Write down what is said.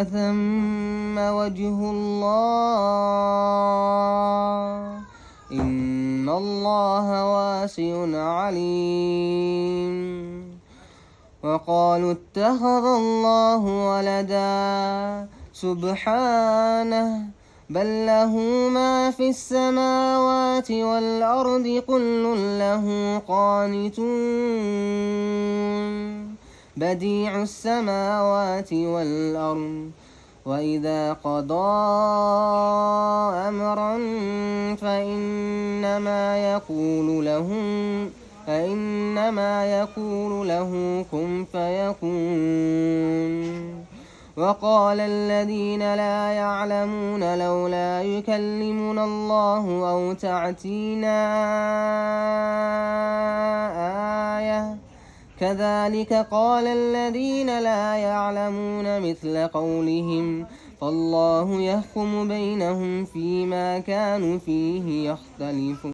ثم وجه الله إن الله واسع عليم. وقالوا اتخذ الله ولدا سبحانه بل له ما في السماوات والأرض كل له قانتون بديع السماوات والأرض وإذا قضى أمرا فإنما يقول له كن فيكون. وقال الذين لا يعلمون لولا يكلمنا الله أو تأتينا آية كذلك قال الذين لا يعلمون مثل قولهم فالله يحكم بينهم فيما كانوا فيه يختلفون.